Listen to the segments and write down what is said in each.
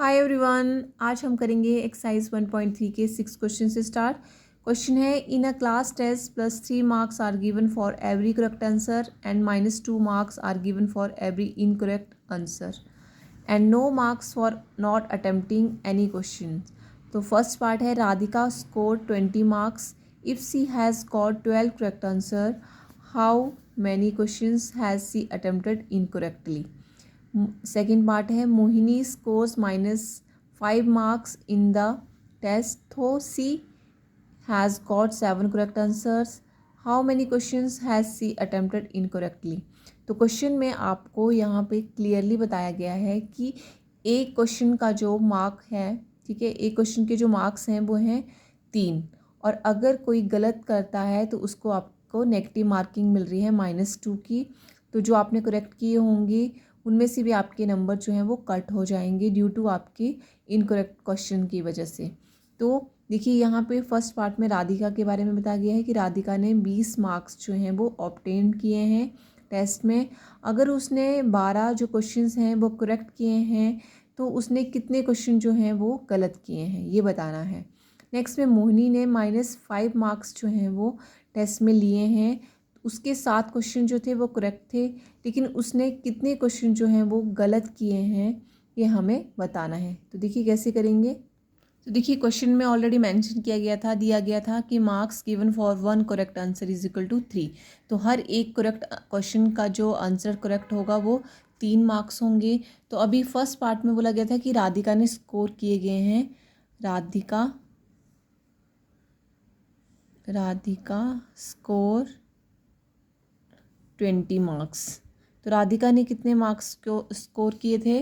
Hi everyone, आज हम करेंगे एक्सरसाइज 1.3 के 6 क्वेश्चन से स्टार्ट। क्वेश्चन है, in a class test +3 marks are given for every correct answer and -2 marks are given for every incorrect answer and no marks for not attempting any question. तो first part है, Radhika score 20 marks if she has got 12 correct answer, how many questions has she attempted incorrectly. Second part है, Mohini scores -5 marks in the test tho she has got 7 correct answers, how many questions has she attempted incorrectly. तो question में आपको यहाँ पे clearly बताया गया है कि एक क्वेश्चन का जो मार्क है, ठीक है, एक क्वेश्चन के जो मार्क्स हैं वो हैं 3, और अगर कोई गलत करता है तो उसको आपको नेगेटिव मार्किंग मिल रही है -2 की। तो जो आपने करेक्ट किए होंगे उनमें से भी आपके नंबर जो हैं वो कट हो जाएंगे ड्यू टू आपके इनकरेक्ट क्वेश्चन की वजह से। तो देखिए यहाँ पे फर्स्ट पार्ट में राधिका के बारे में बताया गया है कि राधिका ने 20 मार्क्स जो हैं वो ऑब्टेन किए हैं टेस्ट में। अगर उसने 12 जो क्वेश्चंस हैं वो करेक्ट किए हैं तो उसने कितने क्वेश्चन जो हैं वो गलत किए हैं ये बताना है। नेक्स्ट में मोहिनी ने -5 मार्क्स जो हैं वो टेस्ट में लिए हैं, उसके 7 क्वेश्चन जो थे वो करेक्ट थे, लेकिन उसने कितने क्वेश्चन जो हैं वो गलत किए हैं ये हमें बताना है। तो देखिए कैसे करेंगे। तो देखिए क्वेश्चन में ऑलरेडी मेंशन किया गया था, दिया गया था कि marks given for 1 correct answer is equal to 3। तो हर एक करेक्ट क्वेश्चन का जो आंसर करेक्ट होगा वो 3 मार्क्स होंगे। तो अभी फर्स्ट पार्ट में बोला गया था कि राधिका ने स्कोर किए गए हैं, राधिका स्कोर 20 मार्क्स। तो राधिका ने कितने मार्क्स को स्कोर किए थे?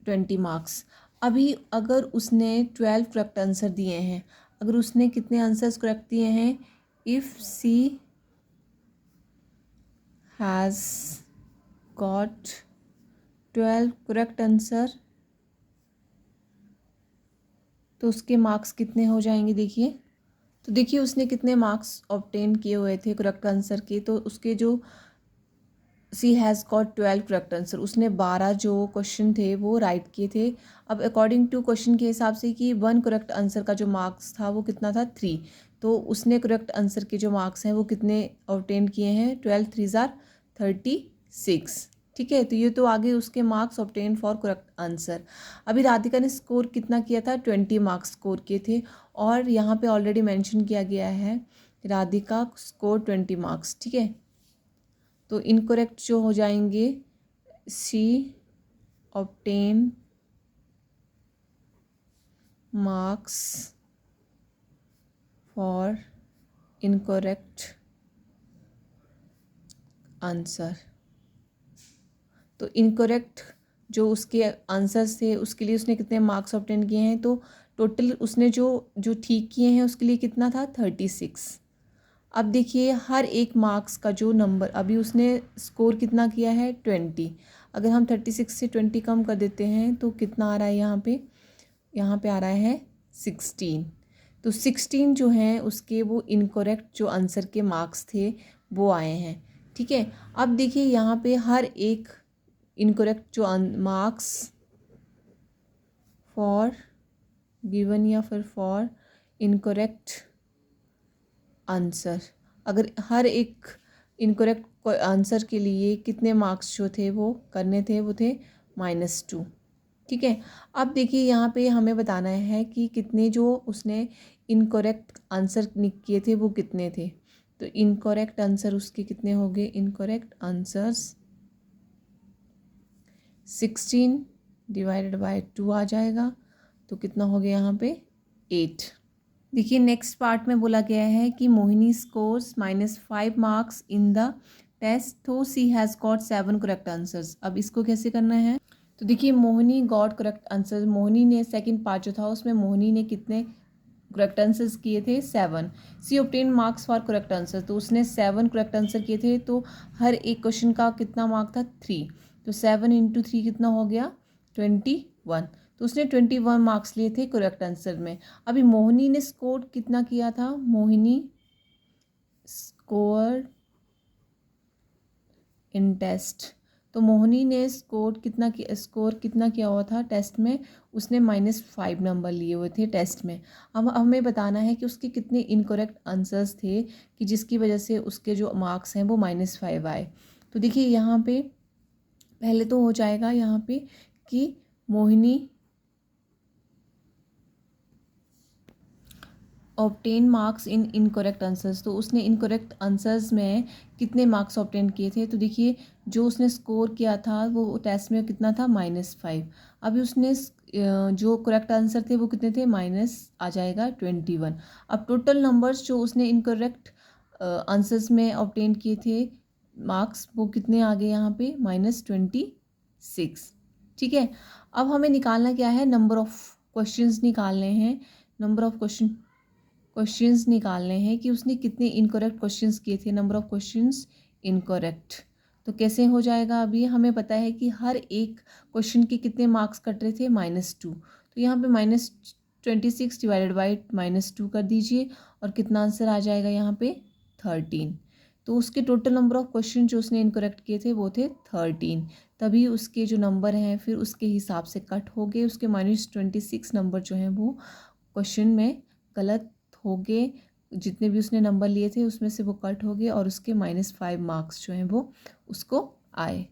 20 मार्क्स। अभी अगर उसने 12 करेक्ट आंसर दिए हैं, अगर उसने कितने आंसर्स करेक्ट दिए हैं, if she has got 12 correct answer, तो उसके मार्क्स कितने हो जाएंगे देखिए। तो देखिए उसने कितने मार्क्स ऑब्टेन किए हुए थे करेक्ट आंसर के, तो उसके जो सी हैज़ गॉट 12 करेक्ट आंसर, उसने 12 जो क्वेश्चन थे वो राइट किए थे। अब अकॉर्डिंग टू क्वेश्चन के हिसाब से कि 1 करेक्ट आंसर का जो मार्क्स था वो कितना था? 3। तो उसने करेक्ट आंसर के जो मार्क्स हैं वो कितने ऑब्टेन किए हैं? 12 3 ज़ार 36। ठीक है, तो ये तो आगे उसके marks obtain for correct answer. अभी राधिका ने स्कोर कितना किया था? 20 मार्क्स स्कोर किए थे, और यहाँ पे ऑलरेडी मेंशन किया गया है राधिका स्कोर 20 मार्क्स। ठीक है, तो इनकरेक्ट जो हो जाएंगे, she obtain marks for incorrect answer. तो इनकरेक्ट जो उसके आंसर्स थे उसके लिए उसने कितने मार्क्स ऑब्टेन किए हैं, तो टोटल उसने जो जो ठीक किए हैं उसके लिए कितना था? 36। अब देखिए हर एक मार्क्स का जो नंबर, अभी उसने स्कोर कितना किया है? 20। अगर हम 36 से 20 कम कर देते हैं तो कितना आ रहा है यहाँ पे? यहाँ पे आ रहा है 16। तो 16 जो हैं उसके वो इनकरेक्ट जो आंसर के मार्क्स थे वो आए हैं। ठीक है, अब देखिए यहाँ पे हर एक इनकरेक्ट जो मार्क्स फॉर गिवन या फिर फॉर इनकरेक्ट आंसर, अगर हर एक इनकरेक्ट आंसर के लिए कितने मार्क्स जो थे वो करने थे, वो थे -2। ठीक है, अब देखिए यहाँ पे हमें बताना है कि कितने जो उसने इनकरेक्ट आंसर किए थे वो कितने थे। तो इनकरेक्ट आंसर उसके कितने हो गए? इनकरेक्ट आंसर्स 16 डिवाइडेड बाय 2 आ जाएगा, तो कितना हो गया यहाँ पे? 8। देखिए नेक्स्ट पार्ट में बोला गया है कि Mohini scores -5 marks in the test तो she has got 7 correct answers. अब इसको कैसे करना है? तो देखिए Mohini got correct answer, Mohini ने सेकंड पार्ट जो था उसमें मोहिनी ने कितने करेक्ट आंसर्स किए थे? 7। She obtain marks for correct answer, तो उसने 7 करेक्ट आंसर किए थे, तो हर एक क्वेश्चन का कितना मार्क था? 3। तो 7 × 3 कितना हो गया? 21। तो उसने 21 मार्क्स लिए थे करेक्ट आंसर में। अभी मोहिनी ने स्कोर कितना किया था? मोहिनी स्कोर इन टेस्ट, तो मोहिनी ने स्कोर कितना किया हुआ था टेस्ट में, उसने -5 नंबर लिए हुए थे टेस्ट में। अब हमें बताना है कि उसके कितने इनकरेक्ट आंसर्स थे कि जिसकी वजह से उसके जो मार्क्स हैं वो -5 आए। तो देखिए यहाँ पे पहले तो हो जाएगा यहाँ पे कि Mohini obtain marks in incorrect answers, तो उसने इनकरेक्ट आंसर्स में कितने मार्क्स ऑब्टेन किए थे। तो देखिए जो उसने स्कोर किया था वो टेस्ट में कितना था -5। अभी उसने जो करेक्ट आंसर थे वो कितने थे, माइनस आ जाएगा 21। अब टोटल नंबर्स जो उसने इनकरेक्ट आंसर्स में ऑब्टेन किए थे मार्क्स वो कितने आ गए यहाँ पे, -26। ठीक है, अब हमें निकालना क्या है, नंबर ऑफ क्वेश्चंस निकालने हैं। नंबर ऑफ क्वेश्चंस निकालने हैं कि उसने कितने इनकरेक्ट क्वेश्चंस किए थे, नंबर ऑफ क्वेश्चंस इनकरेक्ट। तो कैसे हो जाएगा, अभी हमें पता है कि हर एक क्वेश्चन के कितने मार्क्स कट रहे थे, -2। तो यहाँ पे -26 डिवाइडेड बाई -2 कर दीजिए और कितना आंसर आ जाएगा यहाँ पे 13। तो उसके टोटल नंबर ऑफ क्वेश्चन जो उसने इनकरेक्ट किए थे वो थे 13। तभी उसके जो नंबर हैं फिर उसके हिसाब से कट हो गए, उसके -26 नंबर जो हैं वो क्वेश्चन में गलत हो गए। जितने भी उसने नंबर लिए थे उसमें से वो कट हो गए और उसके -5 मार्क्स जो हैं वो उसको आए।